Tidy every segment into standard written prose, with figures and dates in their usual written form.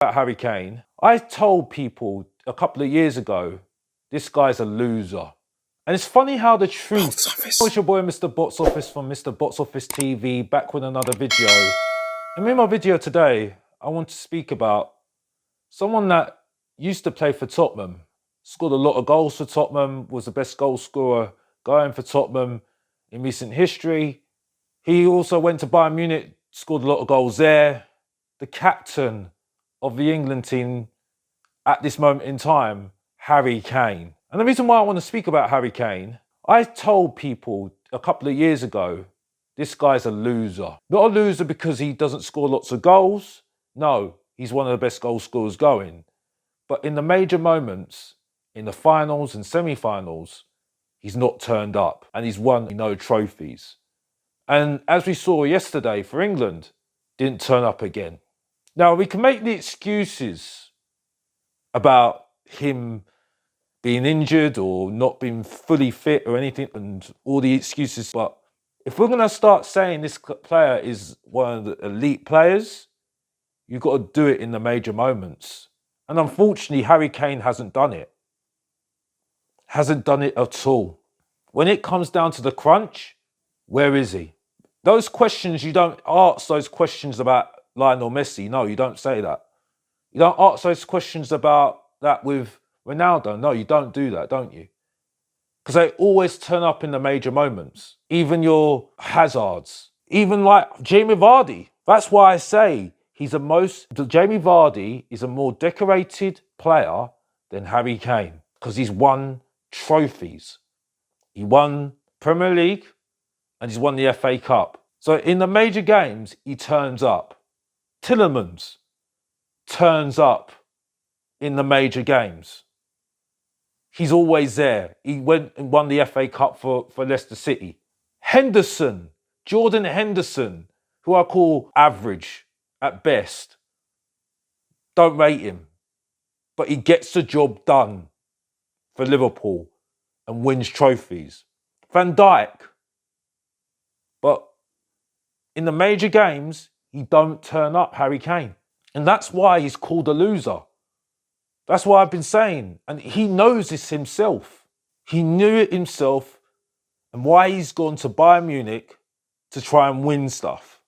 About Harry Kane, I told people a couple of years ago, this guy's a loser. And it's funny how the truth. It's your boy Mr. Box Office from Mr. Box Office TV, back with another video. And in my video today, I want to speak about someone that used to play for Tottenham, scored a lot of goals for Tottenham, was the best goal scorer going for Tottenham in recent history. He also went to Bayern Munich, scored a lot of goals there. The captain of the England team at this moment in time, Harry Kane. And the reason why I want to speak about Harry Kane, I told people a couple of years ago, this guy's a loser. Not a loser because he doesn't score lots of goals. No, he's one of the best goal scorers going. But in the major moments, in the finals and semi-finals, he's not turned up and he's won no trophies. And as we saw yesterday for England, didn't turn up again. Now, we can make the excuses about him being injured or not being fully fit or anything and all the excuses. But if we're going to start saying this player is one of the elite players, you've got to do it in the major moments. And unfortunately, Harry Kane hasn't done it. Hasn't done it at all. When it comes down to the crunch, where is he? Those questions, you don't ask those questions about Lionel Messi. No, you don't say that. You don't ask those questions about that with Ronaldo. No, you don't do that, don't you? Because they always turn up in the major moments. Even your Hazards. Even like Jamie Vardy. That's why I say Jamie Vardy is a more decorated player than Harry Kane. Because he's won trophies. He won Premier League and he's won the FA Cup. So in the major games, he turns up. Tielemans turns up in the major games. He's always there. He went and won the FA Cup for Leicester City. Jordan Henderson, who I call average at best. Don't rate him. But he gets the job done for Liverpool and wins trophies. Van Dijk. But in the major games, he don't turn up, Harry Kane. And that's why he's called a loser. That's why I've been saying. And he knows this himself. He knew it himself and why he's gone to Bayern Munich to try and win stuff.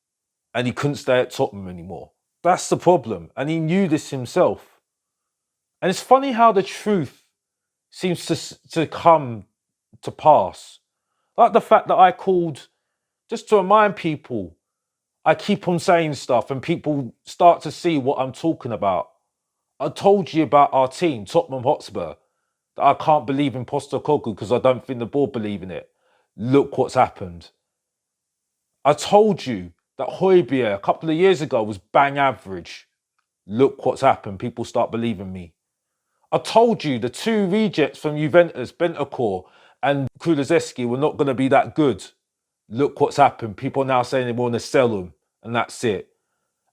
And he couldn't stay at Tottenham anymore. That's the problem. And he knew this himself. And it's funny how the truth seems to come to pass. Like the fact that I called, just to remind people, I keep on saying stuff and people start to see what I'm talking about. I told you about our team, Tottenham Hotspur, that I can't believe in Postecoglou because I don't think the board believe in it. Look what's happened. I told you that Højbjerg a couple of years ago was bang average. Look what's happened. People start believing me. I told you the two rejects from Juventus, Bentancur and Kulusevski, were not going to be that good. Look what's happened. People are now saying they want to sell them, and that's it.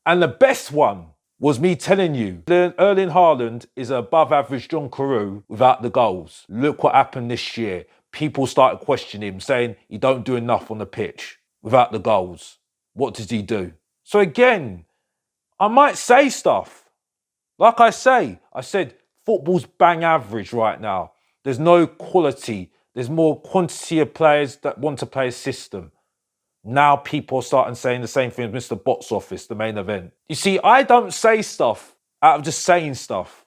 And the best one was me telling you Erling Haaland is above average John Carew without the goals. Look what happened this year. People started questioning him, saying he don't do enough on the pitch without the goals. What does he do? So again, I might say stuff. Like I said, football's bang average right now. There's no quality. There's more quantity of players that want to play a system. Now people are starting saying the same thing as Mr. Box Office, the main event. You see, I don't say stuff out of just saying stuff.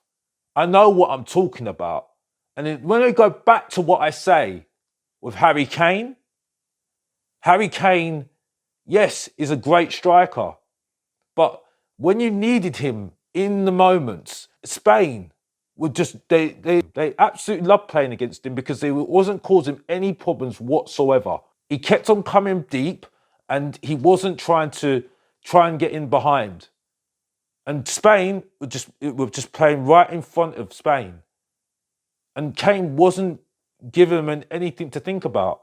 I know what I'm talking about. And then when I go back to what I say with Harry Kane, yes, is a great striker. But when you needed him in the moments, Spain would just, they absolutely loved playing against him because it wasn't causing any problems whatsoever. He kept on coming deep and he wasn't trying and get in behind. And Spain were just playing right in front of Spain. And Kane wasn't giving them anything to think about.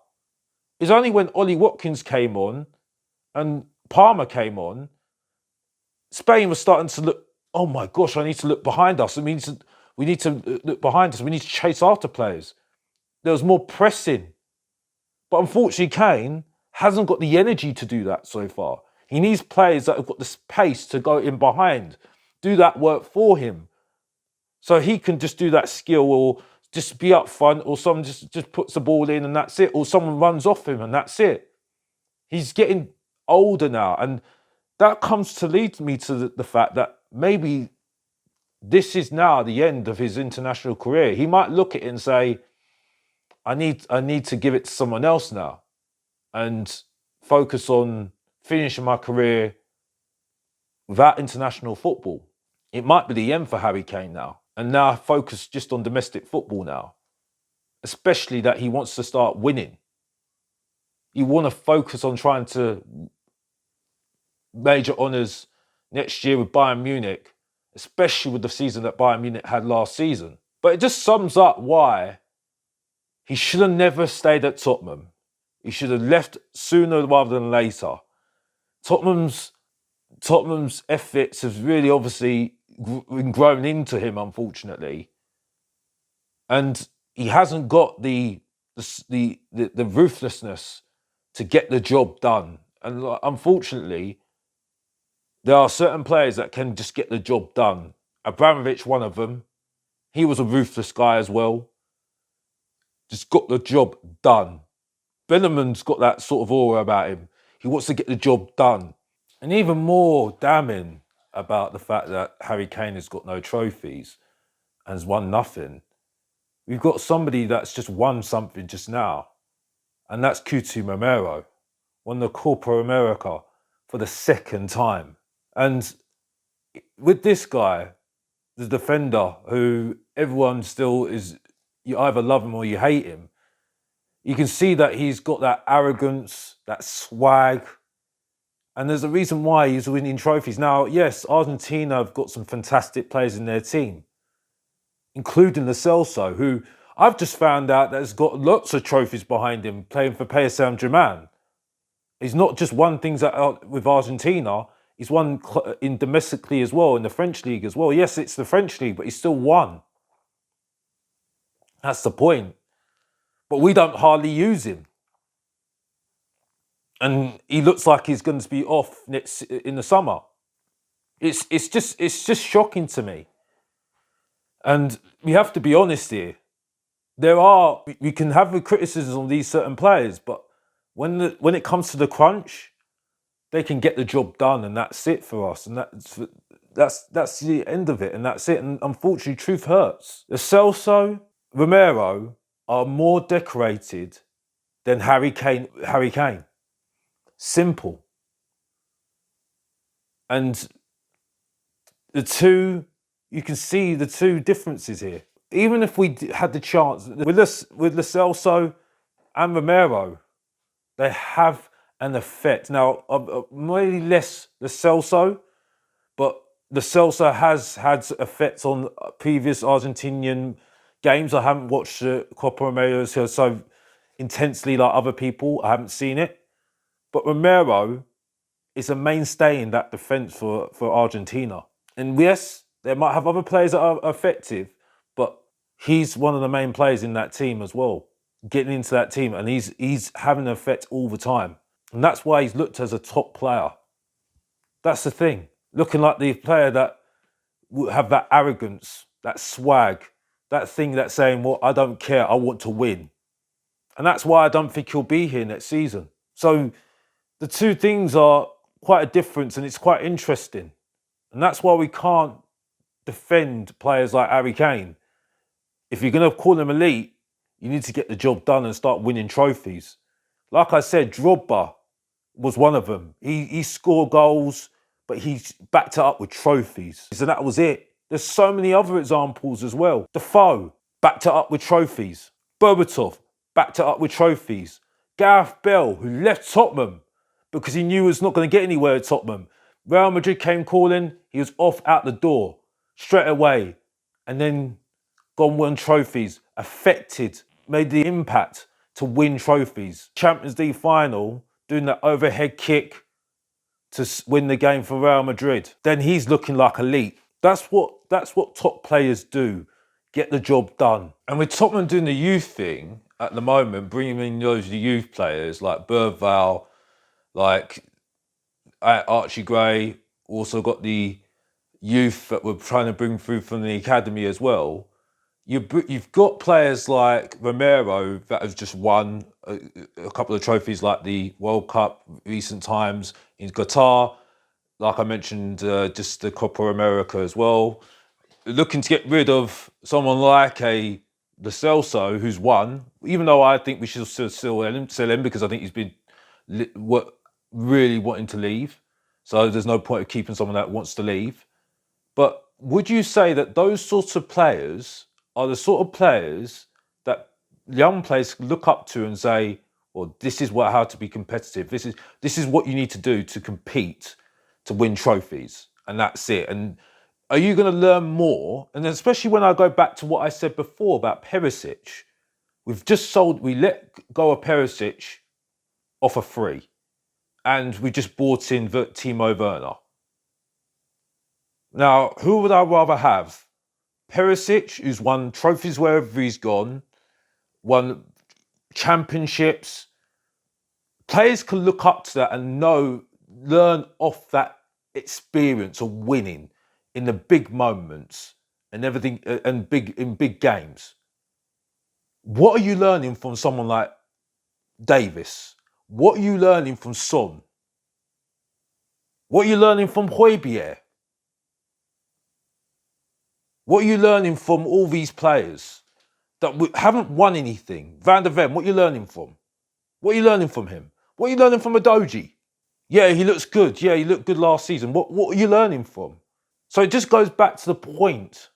It's only when Ollie Watkins came on and Palmer came on, Spain was starting to look, oh my gosh, I need to look behind us. We need to look behind us. We need to chase after players. There was more pressing. But unfortunately, Kane hasn't got the energy to do that so far. He needs players that have got the pace to go in behind, do that work for him. So he can just do that skill or just be up front, or someone just puts the ball in and that's it, or someone runs off him and that's it. He's getting older now, and that comes to lead me to the fact that maybe this is now the end of his international career. He might look at it and say, I need to give it to someone else now and focus on finishing my career without international football. It might be the end for Harry Kane now, and now focus just on domestic football now, especially that he wants to start winning. You want to focus on trying to major honours next year with Bayern Munich, especially with the season that Bayern Munich had last season. But it just sums up why he should have never stayed at Tottenham. He should have left sooner rather than later. Tottenham's ethics has really obviously been grown into him, unfortunately. And he hasn't got the ruthlessness to get the job done. And unfortunately, there are certain players that can just get the job done. Abramovich, one of them. He was a ruthless guy as well. Just got the job done. Benneman's got that sort of aura about him. He wants to get the job done. And even more damning about the fact that Harry Kane has got no trophies and has won nothing. We've got somebody that's just won something just now. And that's Couto Romero. Won the Copa America for the second time. And with this guy, the defender, who everyone still is, you either love him or you hate him, you can see that he's got that arrogance, that swag. And there's a reason why he's winning trophies. Now, yes, Argentina have got some fantastic players in their team, including Lo Celso, who I've just found out that has got lots of trophies behind him playing for Paris Saint-Germain. He's not just won things with Argentina, he's won in domestically as well, in the French league as well. Yes, it's the French league, but he's still won. That's the point. But we don't hardly use him. And he looks like he's going to be off in the summer. It's just shocking to me. And we have to be honest here. We can have the criticisms on these certain players, but when it comes to the crunch, they can get the job done, and that's it for us. And that's the end of it, and that's it. And unfortunately, truth hurts. Lo Celso, Romero are more decorated than Harry Kane. Simple. And you can see the two differences here. Even if we had the chance, with Lo Celso and Romero, they have an effect. Now, maybe less Lo Celso, but Lo Celso has had effects on previous Argentinian games. I haven't watched Copa America so intensely like other people. I haven't seen it. But Romero is a mainstay in that defence for Argentina. And yes, they might have other players that are effective, but he's one of the main players in that team as well, getting into that team, and he's having an effect all the time. And that's why he's looked as a top player. That's the thing. Looking like the player that will have that arrogance, that swag, that thing that's saying, well, I don't care, I want to win. And that's why I don't think he'll be here next season. So the two things are quite a difference, and it's quite interesting. And that's why we can't defend players like Harry Kane. If you're going to call him elite, you need to get the job done and start winning trophies. Like I said, Drogba was one of them. He scored goals, but he backed it up with trophies. And that was it. There's so many other examples as well. Defoe backed it up with trophies. Berbatov backed it up with trophies. Gareth Bale, who left Tottenham because he knew he was not going to get anywhere at Tottenham. Real Madrid came calling, he was off out the door straight away, and then gone won trophies, made the impact to win trophies. Champions League final, doing that overhead kick to win the game for Real Madrid. Then he's looking like elite. That's what top players do, get the job done. And with Tottenham doing the youth thing at the moment, bringing in those youth players like Bergvall, like Archie Gray, also got the youth that we're trying to bring through from the academy as well. You've got players like Romero that have just won a couple of trophies, like the World Cup recent times in Qatar. Like I mentioned, just the Copa America as well. Looking to get rid of someone like a Lo Celso, who's won, even though I think we should still sell him because I think he's been really wanting to leave. So there's no point of keeping someone that wants to leave. But would you say that those sorts of players are the sort of players that young players look up to and say, well, this is how to be competitive. This is what you need to do to compete, to win trophies, and that's it. And are you going to learn more? And especially when I go back to what I said before about Perisic, we let go of Perisic off a free, and we just bought in Timo Werner. Now, who would I rather have? Perisic, who's won trophies wherever he's gone, won championships. Players can look up to that and learn off that experience of winning in the big moments and everything, and in big games. What are you learning from someone like Davis? What are you learning from Son? What are you learning from Højbjerg? What are you learning from all these players that haven't won anything? Van der Ven, what are you learning from? What are you learning from him? What are you learning from Adoji? Yeah, he looks good. Yeah, he looked good last season. What are you learning from? So it just goes back to the point.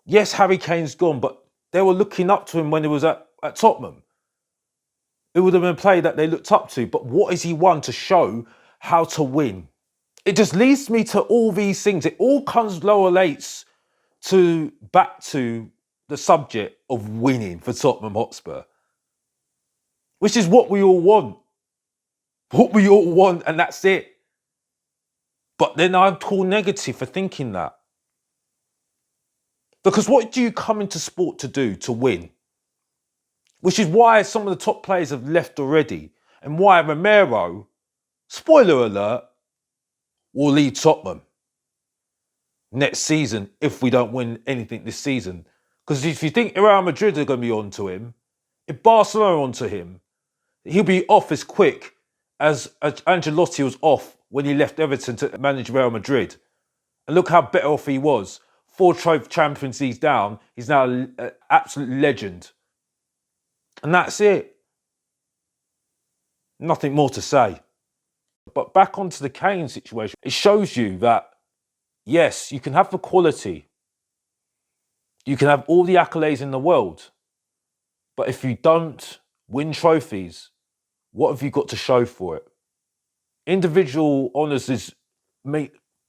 Yes, Harry Kane's gone, but they were looking up to him when he was at Tottenham. It would have been a player that they looked up to. But what has he won to show how to win? It just leads me to all these things. It all comes relates back to the subject of winning for Tottenham Hotspur, which is what we all want. What we all want, and that's it. But then I'm called negative for thinking that. Because what do you come into sport to do? To win. Which is why some of the top players have left already, and why Romero, spoiler alert, will leave Tottenham next season if we don't win anything this season. Because if you think Real Madrid are going to be onto him, if Barcelona are onto him, he'll be off as quick as Ancelotti was off when he left Everton to manage Real Madrid. And look how better off he was. 4 Champions Leagues down, he's now an absolute legend. And that's it. Nothing more to say. But back onto the Kane situation, it shows you that, yes, you can have the quality. You can have all the accolades in the world. But if you don't win trophies, what have you got to show for it? Individual honours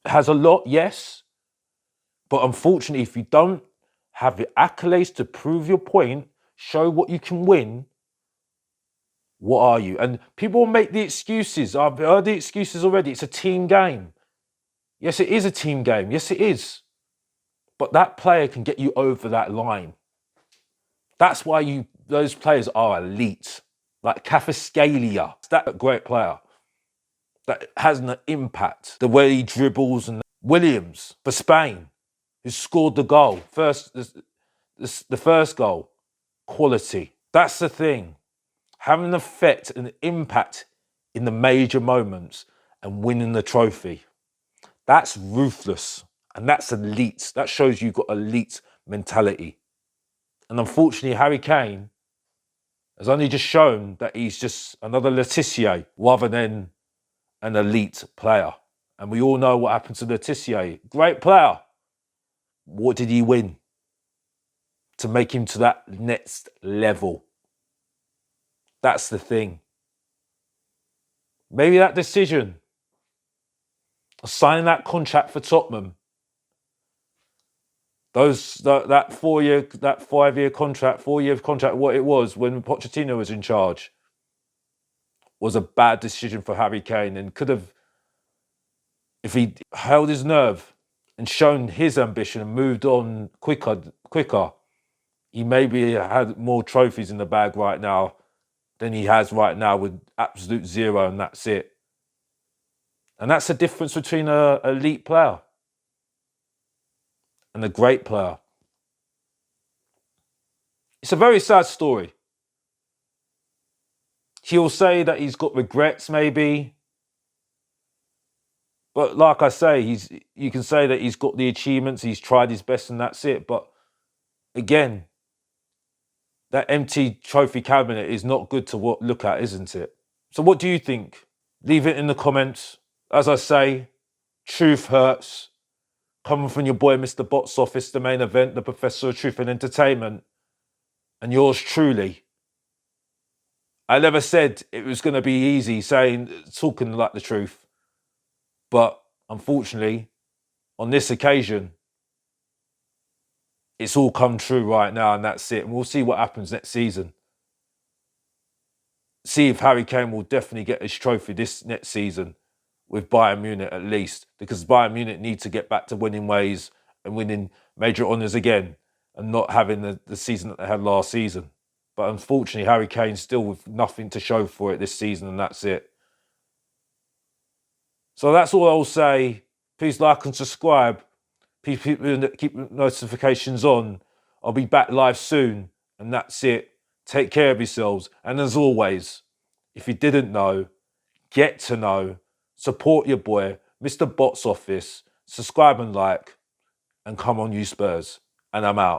has a lot, yes. But unfortunately, if you don't have the accolades to prove your point, show what you can win, what are you? And people make the excuses. I've heard the excuses already. It's a team game. Yes, it is a team game. Yes, it is. But that player can get you over that line. That's why those players are elite. Like Kvaratskhelia, that great player that has an impact. The way he dribbles, and Williams for Spain, who scored the goal, the first goal. Quality. That's the thing. Having an effect and impact in the major moments and winning the trophy. That's ruthless. And that's elite. That shows you've got elite mentality. And unfortunately, Harry Kane has only just shown that he's just another Letizia rather than an elite player. And we all know what happened to Letizia. Great player. What did he win to make him to that next level? That's the thing. Maybe that decision of signing that contract for Tottenham, that 5-year contract, 4-year contract, what it was when Pochettino was in charge, was a bad decision for Harry Kane, and could have, if he held his nerve and shown his ambition and moved on quicker, he maybe had more trophies in the bag right now than he has right now with absolute zero, and that's it. And that's the difference between an elite player. and a great player. It's a very sad story. He'll say that he's got regrets, maybe. But like I say, you can say that he's got the achievements, he's tried his best, and that's it. But again, that empty trophy cabinet is not good to look at, isn't it? So what do you think? Leave it in the comments. As I say, truth hurts. Coming from your boy, Mr. Box Office, the main event, the Professor of Truth and Entertainment, and yours truly. I never said it was going to be easy talking like the truth. But unfortunately, on this occasion, it's all come true right now, and that's it. And we'll see what happens next season. See if Harry Kane will definitely get his trophy this next season with Bayern Munich at least, because Bayern Munich need to get back to winning ways and winning major honours again and not having the season that they had last season. But unfortunately, Harry Kane's still with nothing to show for it this season, and that's it. So that's all I'll say. Please like and subscribe. Please keep notifications on. I'll be back live soon, and that's it. Take care of yourselves. And as always, if you didn't know, get to know. Support your boy, Mr. Box Office. Subscribe and like. And come on, you Spurs. And I'm out.